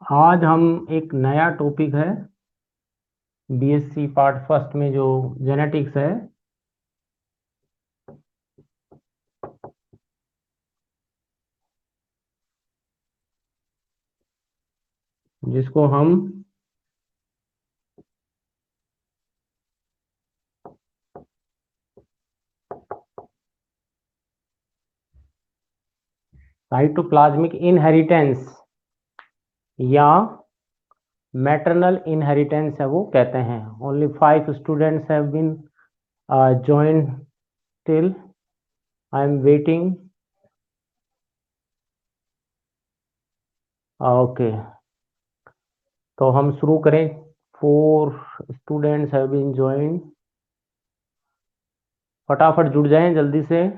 आज हम एक नया टॉपिक है बीएससी पार्ट फर्स्ट में जो जेनेटिक्स है जिसको हम साइटोप्लाज्मिक इनहेरिटेंस या मैटरनल इनहेरिटेंस है वो कहते हैं। Only 5 students have been joined till I am waiting। Okay, तो हम शुरू करें। 4 स्टूडेंट्स हैव बीन ज्वाइन, फटाफट जुड़ जाएं जल्दी से।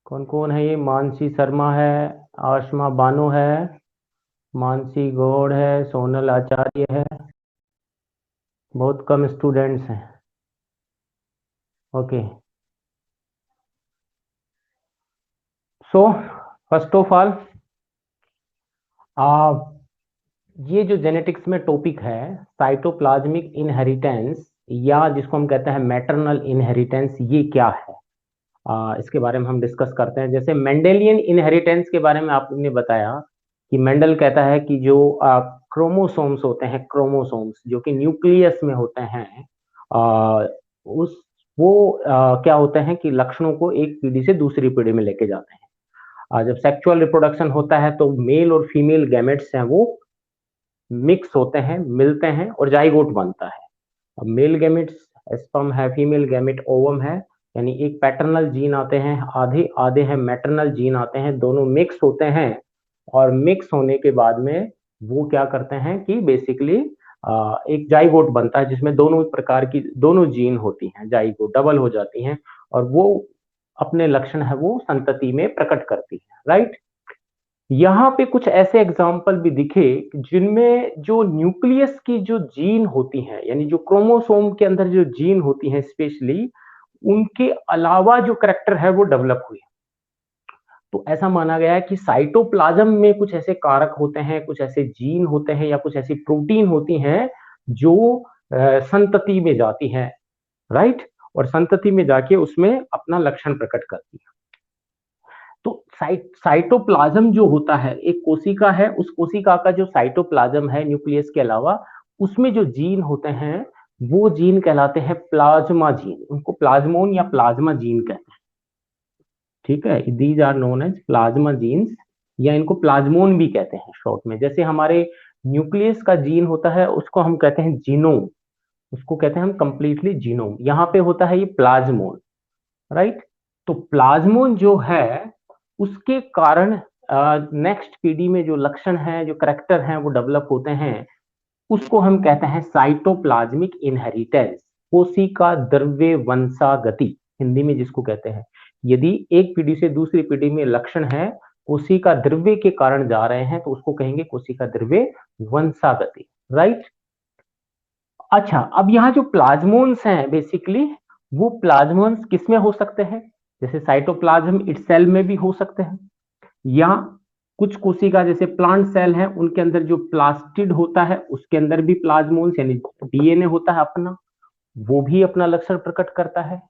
कौन कौन है ये? मानसी शर्मा है, आशमा बानो है, मानसी गौड़ है, सोनल आचार्य है। बहुत कम स्टूडेंट्स हैं। Okay, so first of all ये जो जेनेटिक्स में टॉपिक है साइटोप्लाज्मिक इनहेरिटेंस या जिसको हम कहते हैं मैटरनल इनहेरिटेंस, ये क्या है? इसके बारे में हम डिस्कस करते हैं। जैसे मेंडेलियन इनहेरिटेंस के बारे में आपने बताया कि मेंडल कहता है कि जो क्रोमोसोम्स होते हैं, क्रोमोसोम्स जो कि न्यूक्लियस में होते हैं, उस वो क्या होते हैं कि लक्षणों को एक पीढ़ी से दूसरी पीढ़ी में लेके जाते हैं। जब सेक्सुअल रिप्रोडक्शन होता है तो मेल और फीमेल गैमेट्स हैं वो मिक्स होते हैं, मिलते हैं और जाइगोट बनता है। अब मेल गैमेट्स स्पर्म है, फीमेल गैमेट ओवम है, यानी एक पैटर्नल जीन आते हैं, आधे आधे हैं मैटरनल जीन आते हैं, दोनों मिक्स होते हैं। और मिक्स होने के बाद में वो क्या करते हैं कि बेसिकली एक जाइगोट बनता है जिसमें दोनों प्रकार की दोनों जीन होती हैं, जाइगोट डबल हो जाती हैं और वो अपने लक्षण है वो संतति में प्रकट करती है। राइट, यहाँ पे कुछ ऐसे एग्जाम्पल भी दिखे जिनमें जो न्यूक्लियस की जो जीन होती हैं, यानी जो क्रोमोसोम के अंदर जो जीन होती हैं स्पेशली, उनके अलावा जो करेक्टर है वो डेवलप हुए। तो ऐसा माना गया है कि साइटोप्लाज्म में कुछ ऐसे कारक होते हैं, कुछ ऐसे जीन होते हैं या कुछ ऐसी प्रोटीन होती हैं जो संतति में जाती हैं। राइट, और संतति में जाके उसमें अपना लक्षण प्रकट करती है। तो साइटोप्लाज्म जो होता है, एक कोशिका है, उस कोशिका का जो साइटोप्लाज्म है न्यूक्लियस के अलावा, उसमें जो जीन होते हैं वो जीन कहलाते हैं प्लाज्मा जीन। उनको प्लाज्मोन या प्लाज्मा जीन कहते हैं। ठीक है, these are known as plasma genes या इनको प्लाज्मोन भी कहते हैं शॉर्ट में। जैसे हमारे न्यूक्लियस का जीन होता है उसको हम कहते हैं जीनोम, उसको कहते हैं हम कंप्लीटली जीनोम। यहाँ पे होता है ये प्लाज्मोन। राइट, तो प्लाज्मोन जो है उसके कारण नेक्स्ट पीढ़ी में जो लक्षण है, जो करेक्टर हैं वो डेवलप होते हैं, उसको हम कहते हैं साइटोप्लाज्मिक इनहेरिटेंस, कोशिका द्रव्य वंशागति हिंदी में जिसको कहते हैं। यदि एक पीढ़ी से दूसरी पीढ़ी में लक्षण है कोशिका द्रव्य के कारण जा रहे हैं तो उसको कहेंगे कोशिका द्रव्य वंशागति। राइट, अच्छा, अब यहाँ जो प्लाज्मोन्स हैं बेसिकली वो प्लाज्मोन्स किसमें हो सकते हैं? जैसे साइटोप्लाज्म इटसेल्फ में भी हो सकते हैं, या कुछ कोशिका जैसे प्लांट सेल है उनके अंदर जो प्लास्टिड होता है उसके अंदर भी प्लाज्मोन्स यानी डीएनए होता है अपना, वो भी अपना लक्षण प्रकट करता है।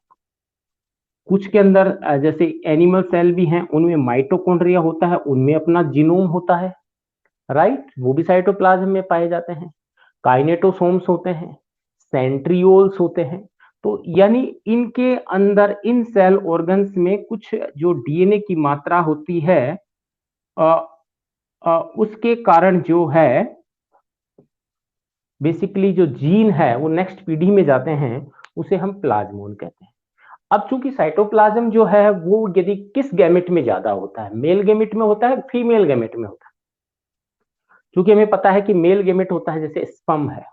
कुछ के अंदर जैसे एनिमल सेल भी हैं उनमें माइटोकॉन्ड्रिया होता है, उनमें अपना जीनोम होता है। राइट, वो भी साइटोप्लाज्म में पाए जाते हैं। काइनेटोसोम्स होते हैं, सेंट्रियोल्स होते हैं। तो यानी इनके अंदर इन सेल ऑर्गन्स में कुछ जो डीएनए की मात्रा होती है उसके कारण जो है बेसिकली जो जीन है वो नेक्स्ट पीढ़ी में जाते हैं, उसे हम प्लाज्मोन कहते हैं। अब चूंकि साइटोप्लाज्म जो है वो यदि किस गैमेट में ज्यादा होता है, मेल गैमेट में होता है, फीमेल गैमेट में होता है? क्योंकि हमें पता है कि मेल गैमेट होता है जैसे स्पर्म है,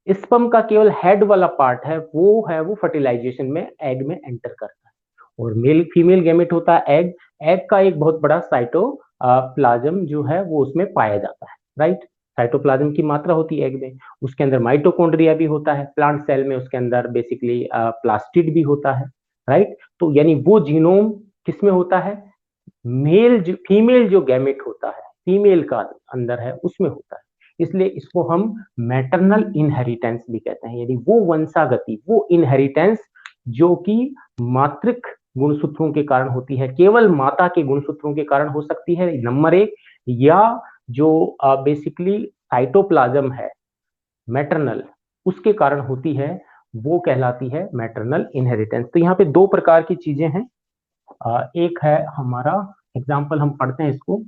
स्पर्म का केवल हेड वाला पार्ट है वो फर्टिलाइजेशन में एग में एंटर करता है, और मेल फीमेल गैमेट होता है एग। एग का एक बहुत बड़ा साइटोप्लाज्म जो है वो उसमें पाया जाता है। राइट, साइटोप्लाज्म की मात्रा होती है एग में, उसके अंदर माइटोकॉन्ड्रिया भी होता है, प्लांट सेल में उसके अंदर बेसिकली प्लास्टिड भी होता है। राइट, तो यानी वो जीनोम किसमें होता है? मेल जो फीमेल जो गैमेट होता है फीमेल का अंदर है उसमें होता है, इसलिए इसको हम मैटरनल इनहेरिटेंस भी कहते हैं। यानी वो वंशागति, वो इनहेरिटेंस जो कि मातृक गुणसूत्रों के कारण होती है, केवल माता के गुणसूत्रों के कारण हो सकती है, नंबर एक, या जो बेसिकली साइटोप्लाज्म है मैटरनल, उसके कारण होती है, वो कहलाती है मैटरनल इनहेरिटेंस। तो यहाँ पे दो प्रकार की चीजें हैं। एक है हमारा एग्जाम्पल, हम पढ़ते हैं इसको।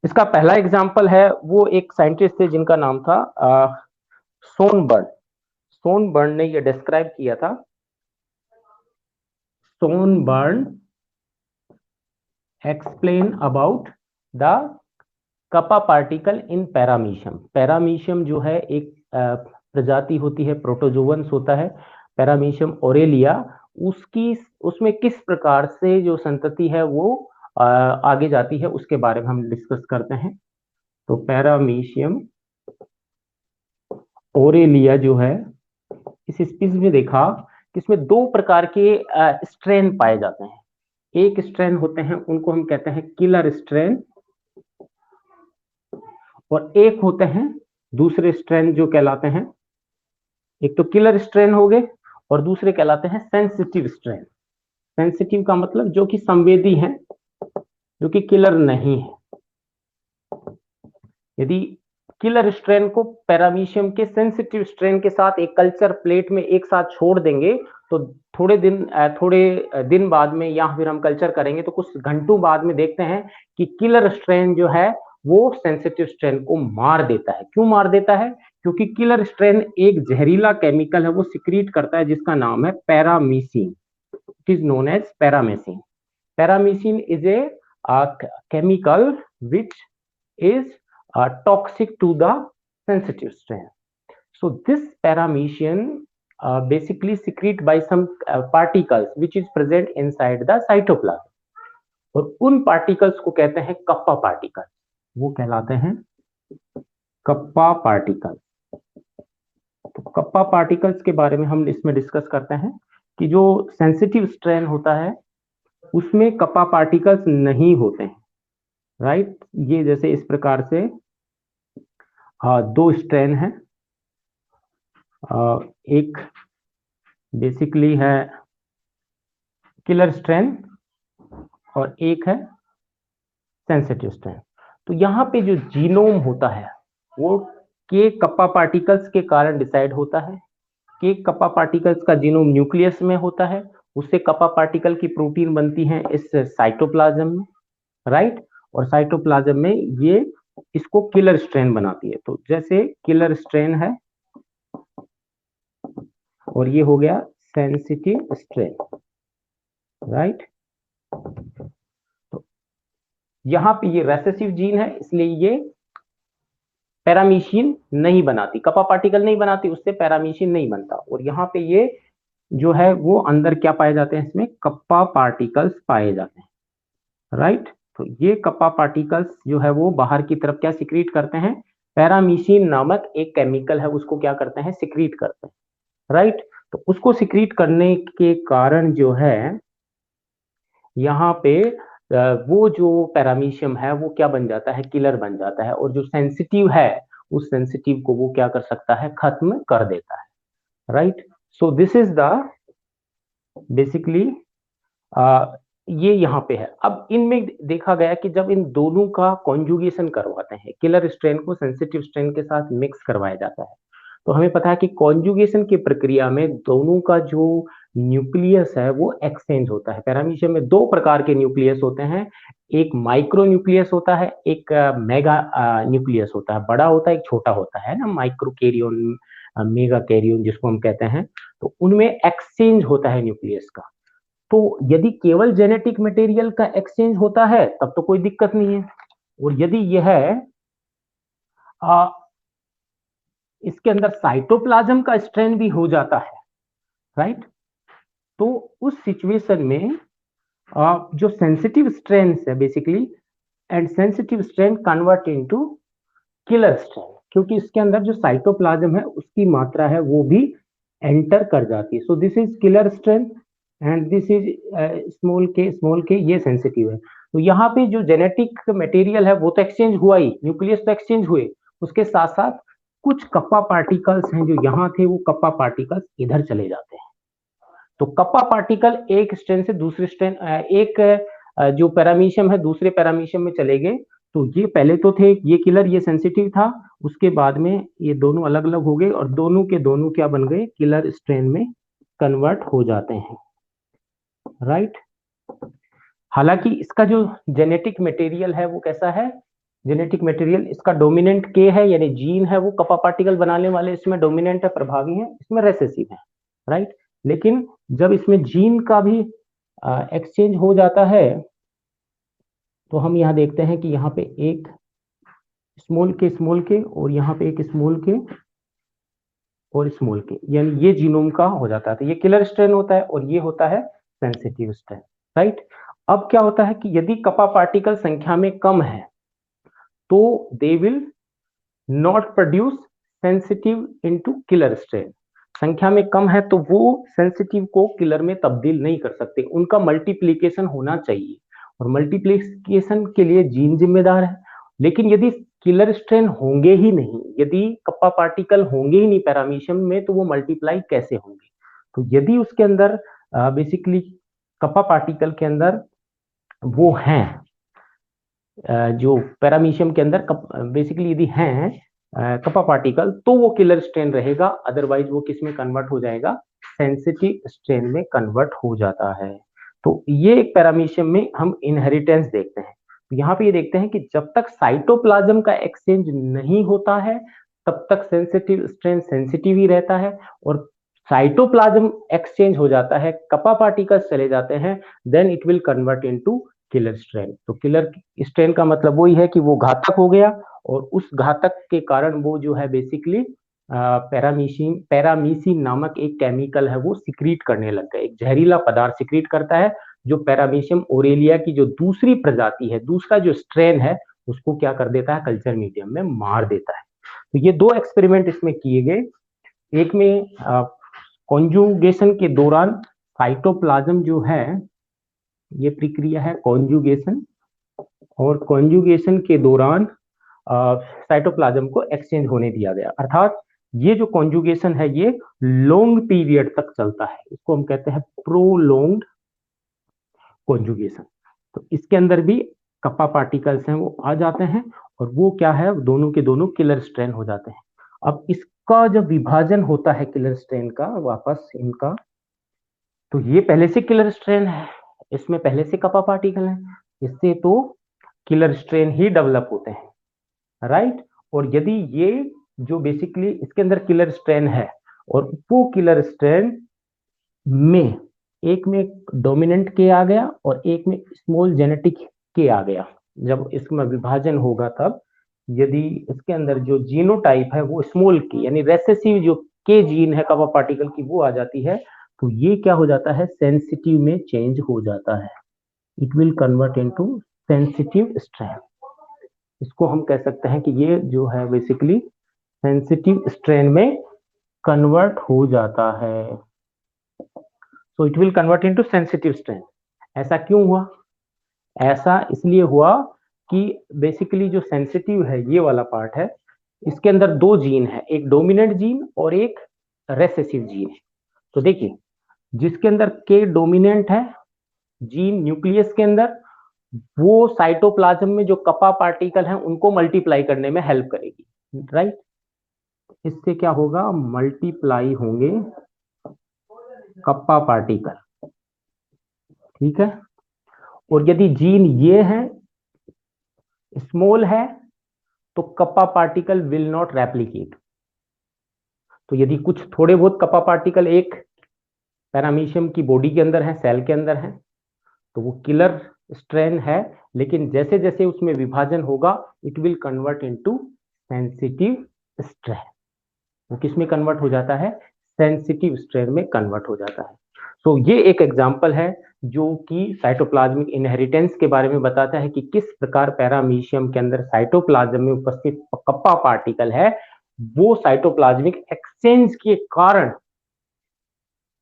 इसका पहला एग्जाम्पल है, वो एक साइंटिस्ट थे जिनका नाम था सोनबर्न। सोनबर्न ने ये डिस्क्राइब किया था। Sonneborn explain about the kappa particle in paramecium. Paramecium जो है एक प्रजाति होती है, प्रोटोजोवंस होता है, पैरामीशियम ओरेलिया, उसकी उसमें किस प्रकार से जो संतति है वो आगे जाती है, उसके बारे में हम डिस्कस करते हैं। तो पैरामीशियम ओरेलिया जो है, इस स्पीसीज में देखा कि इसमें दो प्रकार के स्ट्रेन पाए जाते हैं। एक स्ट्रेन होते हैं, उनको हम कहते हैं किलर स्ट्रेन, और एक होते हैं दूसरे स्ट्रेन जो कहलाते हैं, एक तो किलर स्ट्रेन हो गए और दूसरे कहलाते हैं सेंसिटिव स्ट्रेन। सेंसिटिव का मतलब जो कि संवेदी है, जो कि किलर नहीं है। यदि किलर स्ट्रेन को पैरामीशियम के सेंसिटिव स्ट्रेन के साथ एक कल्चर प्लेट में एक साथ छोड़ देंगे, तो थोड़े दिन बाद में, या फिर हम कल्चर करेंगे तो कुछ घंटों बाद में देखते हैं कि किलर स्ट्रेन जो है वो सेंसिटिव स्ट्रेन को मार देता है। क्यों मार देता है? क्योंकि किलर स्ट्रेन एक जहरीला केमिकल है, वो सिक्रीट करता है, जिसका नाम है paramecin. It is known as paramecin. Paramecin is a chemical which is toxic to the sensitive strain. So this paramecian basically secrete by some particles which is present inside the cytoplasm, और उन particles को कहते हैं kappa particle. वो कहलाते हैं kappa particle. तो kappa particles के बारे में हम इसमें डिस्कस करते हैं कि जो सेंसिटिव स्ट्रेन होता है उसमें कप्पा पार्टिकल्स नहीं होते हैं, राइट। ये जैसे इस प्रकार से दो स्ट्रेन है, एक बेसिकली है किलर स्ट्रेन और एक है सेंसिटिव स्ट्रेन। तो यहाँ पे जो जीनोम होता है वो के कप्पा पार्टिकल्स के कारण डिसाइड होता है। के कप्पा पार्टिकल्स का जीनोम न्यूक्लियस में होता है, उससे कप्पा पार्टिकल की प्रोटीन बनती है इस साइटोप्लाज्म में, राइट। और साइटोप्लाज्म में ये इसको किलर स्ट्रेन बनाती है। तो जैसे किलर स्ट्रेन है और ये हो गया सेंसिटिव स्ट्रेन, राइट। तो यहाँ पे ये रेसेसिव जीन है, इसलिए ये पैरामीशियन नहीं बनाती, कपा पार्टिकल नहीं बनाती, उससे पैरामीशियन नहीं बनता। और यहाँ पे ये जो है वो अंदर क्या पाए जाते हैं, इसमें कप्पा पार्टिकल्स पाए जाते हैं, राइट। तो ये कप्पा पार्टिकल्स जो है वो बाहर की तरफ क्या सिक्रीट करते हैं, पैरामीशियन नामक एक केमिकल है उसको क्या करते हैं, सिक्रीट करते हैं, राइट। तो उसको सिक्रीट करने के कारण जो है यहाँ पे वो जो पैरामीशियम है वो क्या बन जाता है, किलर बन जाता है। और जो सेंसिटिव है उस सेंसिटिव को वो क्या कर सकता है, खत्म कर देता है, right. So this is the basically ये यहाँ पे है। अब इनमें देखा गया कि जब इन दोनों का कॉन्जुगेशन करवाते हैं, किलर स्ट्रेन को सेंसिटिव स्ट्रेन के साथ मिक्स करवाया जाता है, तो हमें पता है कि कॉन्जुगेशन की प्रक्रिया में दोनों का जो न्यूक्लियस है वो एक्सचेंज होता है। पैरामीशियम में दो प्रकार के न्यूक्लियस होते हैं, एक माइक्रो न्यूक्लियस होता है, एक मेगा न्यूक्लियस होता है। बड़ा होता है, एक छोटा होता है ना, माइक्रो कैरियन, मेगा कैरियन जिसको हम कहते हैं। तो उनमें एक्सचेंज होता है न्यूक्लियस का। तो यदि केवल जेनेटिक मटेरियल का एक्सचेंज होता है तब तो कोई दिक्कत नहीं है, और यदि यह इसके अंदर साइटोप्लाज्म का स्ट्रेन भी हो जाता है, राइट, तो उस सिचुएशन में जो सेंसिटिव स्ट्रेन है basically, and sensitive strain convert into killer strain, क्योंकि इसके अंदर जो साइटोप्लाज्म है उसकी मात्रा है वो भी एंटर कर जाती है। So this is killer strain and this is small के, ये सेंसिटिव है। तो यहाँ पे जो जेनेटिक मटेरियल है वो तो एक्सचेंज हुआ ही, न्यूक्लियस तो एक्सचेंज हुए, उसके साथ साथ कुछ कप्पा पार्टिकल्स हैं जो यहाँ थे, वो कप्पा पार्टिकल्स इधर चले जाते हैं। तो कप्पा पार्टिकल एक स्ट्रैंड से दूसरे स्ट्रैंड, एक जो पैरामीशियम है दूसरे पैरामीशियम में चले गए। तो ये पहले तो थे, ये किलर, ये सेंसिटिव था, उसके बाद में ये दोनों अलग अलग हो गए और दोनों के दोनों क्या बन गए, किलर स्ट्रेन में कन्वर्ट हो जाते हैं, राइट। हालांकि इसका जो जेनेटिक मटेरियल है वो कैसा है, जेनेटिक मटेरियल इसका डोमिनेंट के है, यानी जीन है वो कप्पा पार्टिकल बनाने वाले इसमें डोमिनेंट है, प्रभावी है, इसमें रेसेसिव है, राइट। लेकिन जब इसमें जीन का भी एक्सचेंज हो जाता है तो हम यहाँ देखते हैं कि यहाँ पे एक स्मॉल के और यहाँ पे एक स्मॉल के और स्मॉल के, यानी ये जीनोम का हो जाता है। तो ये किलर स्ट्रेन होता है और ये होता है सेंसिटिव स्ट्रेन, राइट। अब क्या होता है कि यदि कप्पा पार्टिकल संख्या में कम है तो they will not produce sensitive into killer strain. संख्या में कम है तो वो सेंसिटिव को किलर में तब्दील नहीं कर सकते, उनका मल्टीप्लीकेशन होना चाहिए और मल्टीप्लीकेशन के लिए जीन जिम्मेदार है। लेकिन यदि किलर स्ट्रेन होंगे ही नहीं, यदि कप्पा पार्टिकल होंगे ही नहीं पैरामीशियम में, तो वो मल्टीप्लाई कैसे होंगे। तो यदि उसके अंदर बेसिकली कप्पा पार्टिकल के अंदर वो हैं, जो पैरामीशियम के अंदर बेसिकली यदि हैं कप्पा पार्टिकल, तो वो किलर स्ट्रेन रहेगा, अदरवाइज वो किस में कन्वर्ट हो जाएगा, सेंसिटिव स्ट्रेन में कन्वर्ट हो जाता है। तो ये एक पैरामीशियम में हम इनहेरिटेंस देखते हैं। तो यहाँ पे ये देखते हैं कि जब तक साइटोप्लाज्म का एक्सचेंज नहीं होता है तब तक सेंसिटिव स्ट्रेन सेंसिटिव ही रहता है, और साइटोप्लाज्म एक्सचेंज हो जाता है, कप्पा पार्टिकल्स चले जाते हैं, then it will convert into killer strain. तो किलर स्ट्रेन का मतलब वही है कि वो घातक हो गया और उस घातक के कारण वो जो है बेसिकली पैरामीसिन नामक एक केमिकल है वो सिक्रीट करने लग गया, एक जहरीला पदार्थ सिक्रीट करता है जो पैरामीशियम ओरेलिया की जो दूसरी प्रजाति है, दूसरा जो स्ट्रेन है, उसको क्या कर देता है, कल्चर मीडियम में मार देता है। तो ये दो एक्सपेरिमेंट इसमें किए गए, एक में कॉन्जुगेशन के दौरान साइटोप्लाज्म जो है, ये प्रक्रिया है कॉन्जुगेशन, और कॉन्जुगेशन के दौरान साइटोप्लाज्म को एक्सचेंज होने दिया गया, अर्थात ये जो कॉन्जुगेशन है ये लॉन्ग पीरियड तक चलता है, इसको हम कहते हैं प्रोलॉन्ग्ड कॉन्जुगेशन। तो इसके अंदर भी कप्पा पार्टिकल्स हैं वो आ जाते हैं और वो क्या है, दोनों के दोनों किलर स्ट्रेन हो जाते हैं। अब इसका जब विभाजन होता है किलर स्ट्रेन का वापस इनका, तो ये पहले से किलर स्ट्रेन है, इसमें पहले से कप्पा पार्टिकल है, इससे तो किलर स्ट्रेन ही डेवलप होते हैं, राइट। और यदि ये जो बेसिकली इसके अंदर किलर स्ट्रेन है और वो किलर स्ट्रेन में एक में डोमिनेंट के आ गया और एक में स्मॉल जेनेटिक के आ गया, जब इसमें विभाजन होगा तब यदि इसके अंदर जो जीनोटाइप है वो स्मॉल के यानी रेसेसिव जो के जीन है कप्पा पार्टिकल की वो आ जाती है, तो ये क्या हो जाता है, सेंसिटिव में चेंज हो जाता है, it will convert into sensitive strain. इसको हम कह सकते हैं कि ये जो है बेसिकली सेंसिटिव स्ट्रेन में कन्वर्ट हो जाता है, so it will convert into sensitive strain. ऐसा क्यों हुआ, ऐसा इसलिए हुआ कि बेसिकली जो सेंसिटिव है ये वाला पार्ट है, इसके अंदर दो जीन है, एक डोमिनेंट जीन और एक रेसेसिव जीन है। तो देखिए जिसके अंदर के डोमिनेंट है जीन न्यूक्लियस के अंदर, वो साइटोप्लाज्म में जो कप्पा पार्टिकल हैं उनको मल्टीप्लाई करने में हेल्प करेगी, राइट। इससे क्या होगा, मल्टीप्लाई होंगे कप्पा पार्टिकल, ठीक है। और यदि जीन ये है स्मॉल है तो kappa particle will not replicate. तो यदि कुछ थोड़े बहुत कप्पा पार्टिकल एक पैरामीशियम की बॉडी के अंदर है, सेल के अंदर है, तो वो किलर स्ट्रेन है, लेकिन जैसे जैसे उसमें विभाजन होगा it will convert into sensitive strain. वो किस में कन्वर्ट हो जाता है, सेंसिटिव स्ट्रेन में कन्वर्ट हो जाता है। सो ये एक एग्जांपल है जो कि साइटोप्लाज्मिक इनहेरिटेंस के बारे में बताता है कि किस प्रकार पैरामीशियम के अंदर साइटोप्लाज्म में उपस्थित कप्पा पार्टिकल है वो साइटोप्लाज्मिक एक्सचेंज के कारण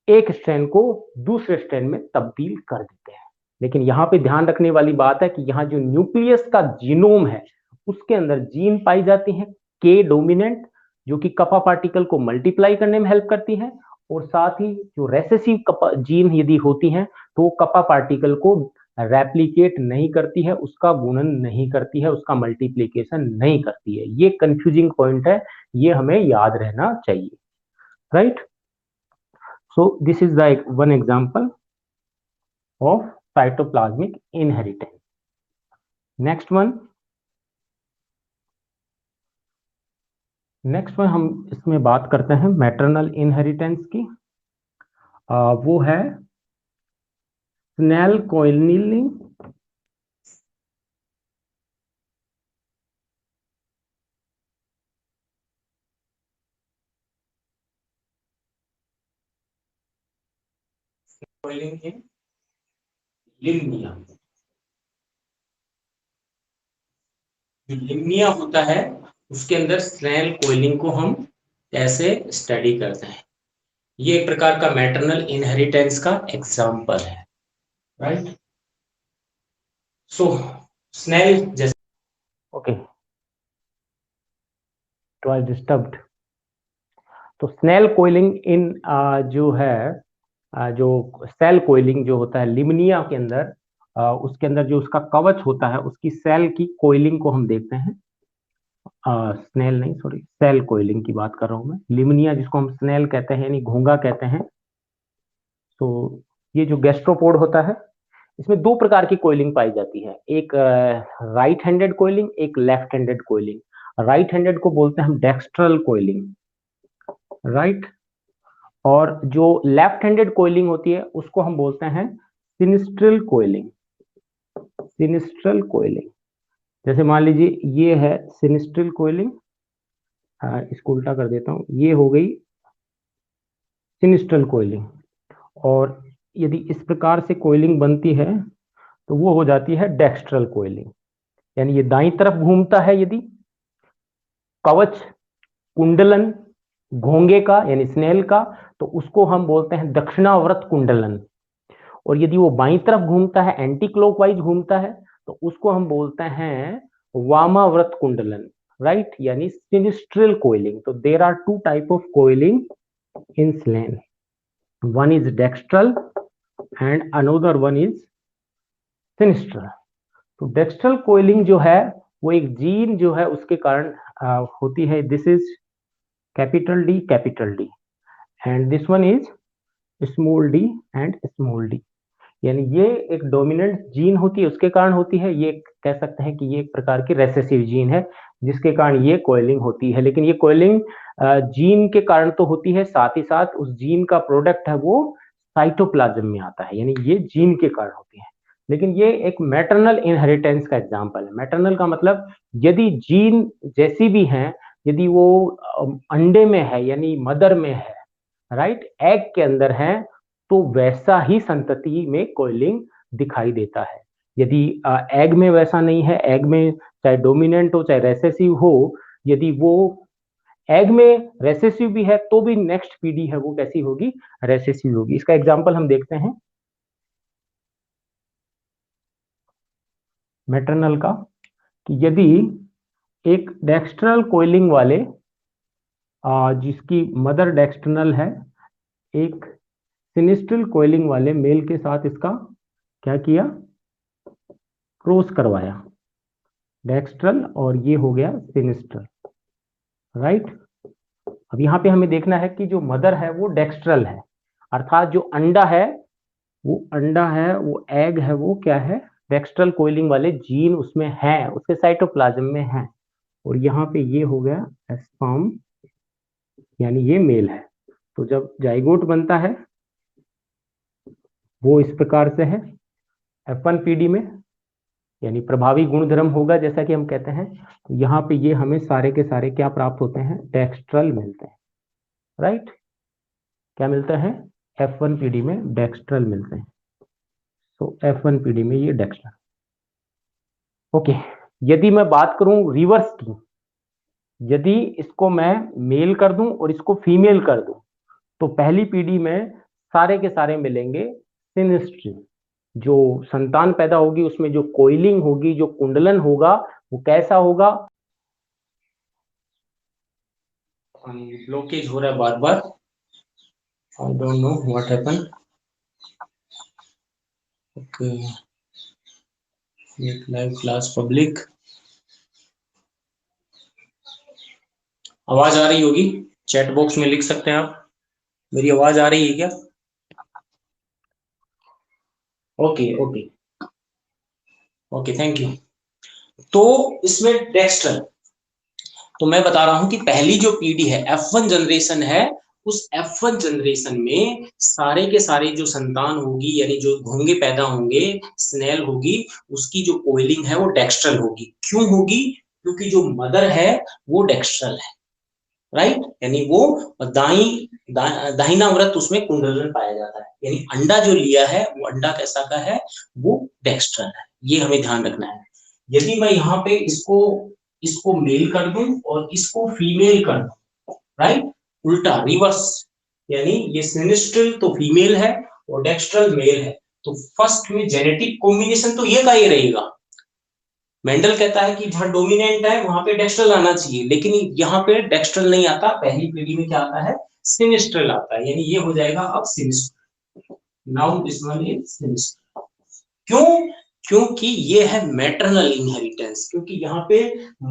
एक स्ट्रेन को दूसरे स्ट्रेन में तब्दील कर देते हैं। लेकिन यहाँ पे ध्यान रखने वाली बात है कि यहाँ जो न्यूक्लियस का जीनोम है उसके अंदर जीन पाई जाती है के डोमिनेंट, जो कि कपा पार्टिकल को मल्टीप्लाई करने में हेल्प करती है, और साथ ही जो रेसेसिव कपा जीन यदि होती हैं तो वो कपा पार्टिकल को रेप्लिकेट नहीं करती है, उसका गुणन नहीं करती है, उसका मल्टीप्लीकेशन नहीं करती है। ये कंफ्यूजिंग पॉइंट है, ये हमें याद रहना चाहिए, right. So this is the one example of cytoplasmic inheritance. Next one हम इसमें बात करते हैं मैटरनल इनहेरिटेंस की। वो है स्नेल कोइलिंग इन लिम्निया। जो लिम्निया होता है उसके अंदर स्नेल कोइलिंग को हम कैसे स्टडी करते हैं, ये एक प्रकार का मैटरनल इनहेरिटेंस का एग्जांपल है, राइट। सो स्नेल जैसे ओके तो आई डिस्टर्ब्ड। तो स्नेल कोइलिंग इन जो है जो सेल कोइलिंग जो होता है लिमनिया के अंदर, उसके अंदर जो उसका कवच होता है उसकी सेल की कोइलिंग को हम देखते हैं। स्नेल नहीं, सॉरी, सेल कोइलिंग की बात कर रहा हूं मैं। लिमनिया जिसको हम स्नेल कहते हैं यानी घोंगा कहते हैं। तो ये जो गैस्ट्रोपोड होता है इसमें दो प्रकार की कोइलिंग पाई जाती है, एक राइट हैंडेड कोइलिंग, एक left handed coiling. Right handed को बोलते हैं हम डेक्स्ट्रल कोइलिंग, राइट। और जो लेफ्ट हैंडेड कोइलिंग होती है उसको हम बोलते हैं सिनिस्ट्रल कोइलिंग। सिनिस्ट्रल कोइलिंग, जैसे मान लीजिए ये है सिनिस्ट्रल कोइलिंग, इसको उल्टा कर देता हूं, ये हो गई सिनिस्ट्रल कोइलिंग। और यदि इस प्रकार से कोइलिंग बनती है तो वो हो जाती है डेक्स्ट्रल कोइलिंग, यानी ये दाईं तरफ घूमता है यदि कवच कुंडलन घोंगे का यानी स्नेल का, तो उसको हम बोलते हैं दक्षिणावर्त कुंडलन। और यदि वो बाईं तरफ घूमता है, एंटी क्लॉकवाइज घूमता है, तो उसको हम बोलते हैं वामाव्रत कुंडलन, राइट, यानी सिनिस्ट्रल कोइलिंग। तो there are two type of coiling in snail, one is dextral and another one is sinistral. तो डेक्स्ट्रल कोइलिंग जो है वो एक जीन जो है उसके कारण होती है। This is capital D and this one is small D and small D, यानी ये एक डोमिनेंट जीन होती है उसके कारण होती है। ये कह सकते हैं कि ये एक प्रकार की रेसेसिव जीन है जिसके कारण ये कोइलिंग होती है। लेकिन ये कोइलिंग जीन के कारण तो होती है, साथ ही साथ उस जीन का प्रोडक्ट है वो साइटोप्लाज्म में आता है, यानी ये जीन के कारण होती है। लेकिन ये एक मैटरनल इनहेरिटेंस का एग्जाम्पल है। मैटरनल का मतलब यदि जीन जैसी भी है, यदि वो अंडे में है यानी मदर में है, राइट, एग के अंदर है, तो वैसा ही संतति में कोइलिंग दिखाई देता है। यदि एग में वैसा नहीं है, एग में चाहे डोमिनेंट हो चाहे रेसेसिव हो, यदि वो एग में रेसेसिव भी है तो भी नेक्स्ट पीढ़ी है वो कैसी होगी, रेसेसिव होगी। इसका एग्जांपल हम देखते हैं मैटरनल का, कि यदि एक डेक्स्ट्रल कोइलिंग वाले जिसकी मदर डेक्सटर्नल है, एक सिनिस्ट्रल कोइलिंग वाले मेल के साथ इसका क्या किया, क्रॉस करवाया, डेक्स्ट्रल और ये हो गया सिनिस्ट्रल, राइट। अब यहाँ पे हमें देखना है कि जो मदर है वो डेक्स्ट्रल है, अर्थात जो अंडा है वो एग है वो क्या है, डेक्स्ट्रल कोइलिंग वाले जीन उसमें है, उसके साइटोप्लाज्म में है। और यहाँ पे ये हो गया स्पर्म, यानी ये मेल है। तो जब जाइगोट बनता है वो इस प्रकार से है F1 पीडी में, यानी प्रभावी गुणधर्म होगा जैसा कि हम कहते हैं। तो यहाँ पे ये हमें सारे के सारे क्या प्राप्त होते हैं, डेक्स्ट्रल मिलते हैं, राइट। क्या मिलता है, F1 पीडी में डेक्स्ट्रल मिलते हैं। तो F1 पीडी में ये डेक्स्ट्रल, ओके। यदि मैं बात करूं रिवर्स की, यदि इसको मैं मेल कर दूं और इसको फीमेल कर दूं, तो पहली पीढ़ी में सारे के सारे मिलेंगे सिनिस्ट्री, जो संतान पैदा होगी उसमें जो कोइलिंग होगी, जो कुंडलन होगा, वो कैसा होगा? ब्लॉकेज हो रहा है बार बार, I don't know what happen. Okay, live class public, आवाज आ रही होगी, चैट बॉक्स में लिख सकते हैं आप, मेरी आवाज आ रही है क्या? Okay okay okay, thank you. तो इसमें डेक्स्ट्रल, तो मैं बता रहा हूं कि पहली जो पीढ़ी है F1 जनरेशन है, उस F1 जनरेशन में सारे के सारे जो संतान होगी, यानी जो घोंगे पैदा होंगे, स्नेल होगी, उसकी जो कोइलिंग है वो डेक्स्ट्रल होगी। क्यों होगी? क्योंकि जो मदर है वो डेक्स्ट्रल है, राइट, यानी वो दाहिना व्रत उसमें कुंडलन पाया जाता है, यानी अंडा जो लिया है वो अंडा कैसा का है, वो डेक्स्ट्रल है, ये हमें ध्यान रखना है। यदि मैं यहाँ पे इसको इसको मेल कर दूं और इसको फीमेल कर दूं, राइट, उल्टा रिवर्स, यानी ये सिनिस्ट्रल तो फीमेल है और डेक्स्ट्रल मेल है, तो फर्स्ट में जेनेटिक कॉम्बिनेशन तो ये का ही रहेगा। मेंडल कहता है कि जहां डोमिनेंट है वहां पे डेक्स्ट्रल आना चाहिए, लेकिन यहाँ पे डेक्स्ट्रल नहीं आता, पहली पीढ़ी में क्या आता है, सिनिस्ट्रल आता है, यानी ये हो जाएगा अब sinistral. Now this one is sinistral. क्यों? क्योंकि ये है मैटरनल इनहेरिटेंस, क्योंकि यहाँ पे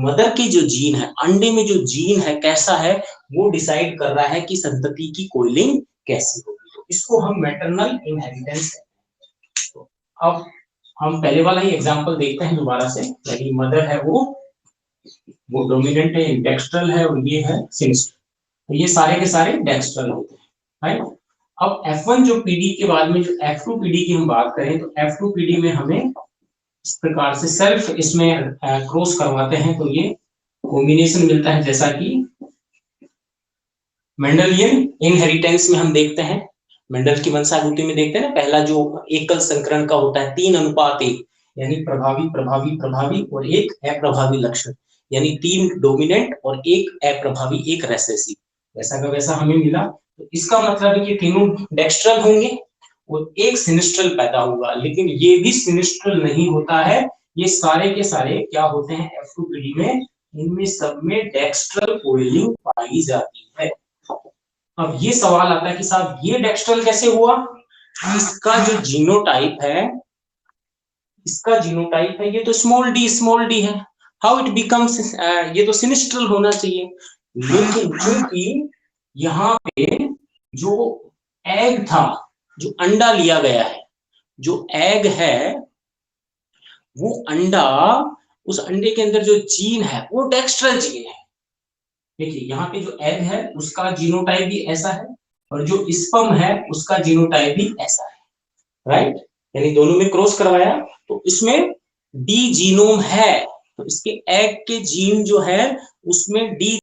मदर की जो जीन है, अंडे में जो जीन है कैसा है, वो डिसाइड कर रहा है कि संतति की कोइलिंग कैसी होगी, तो इसको हम मैटरनल इनहेरिटेंस कहते हैं। तो अब हम पहले वाला ही एग्जांपल देखते हैं दोबारा से, यानी मदर है वो डोमिनेंट है, डेक्स्ट्रल है, और ये है सिनिस्ट्रल, तो ये सारे के सारे डेक्स्ट्रल होते हैं, राइट। अब F1 जो पीढ़ी के बाद में जो F2 पीढ़ी की हम बात करें, तो F2 पीढ़ी में हमें इस प्रकार से सेल्फ इसमें क्रॉस करवाते हैं, तो ये कॉम्बिनेशन मिलता है, जैसा कि मेंडलियन इनहेरिटेंस में हम देखते हैं, मेंडल की वंशावृत्ति में देखते हैं ना, पहला जो एकल संकरण का होता है 3:1, यानी प्रभावी प्रभावी प्रभावी और एक अप्रभावी लक्षण, यानी 3 डोमिनेंट और एक अप्रभावी, एक रेसेसिव, वैसा का वैसा हमें मिला। तो इसका मतलब है कि तीनों डेक्स्ट्रल होंगे और एक सिनिस्ट्रल पैदा होगा, लेकिन ये भी सिनिस्ट्रल नहीं होता है, ये सारे के सारे क्या होते हैं F2 पीढ़ी में, इनमें सब में डेक्स्ट्रल कोइलिंग पाई जाती है। अब ये सवाल आता है कि साहब ये डेक्स्ट्रल कैसे हुआ? इसका जो जीनोटाइप है, इसका जीनोटाइप है, ये तो स्मॉल डी है, हाउ इट बिकम्स, ये तो सिनिस्ट्रल होना चाहिए, लेकिन क्योंकि यहाँ पे जो एग था, जो अंडा लिया गया है, जो एग है वो अंडा, उस अंडे के अंदर जो जीन है वो डेक्स्ट्रल जीन है। देखिए यहाँ पे जो एग है उसका जीनोटाइप भी ऐसा है, और जो स्पर्म है उसका जीनोटाइप भी ऐसा है, राइट, यानी दोनों में क्रॉस करवाया तो इसमें डी जीनोम है, तो इसके एग के जीन जो है उसमें डी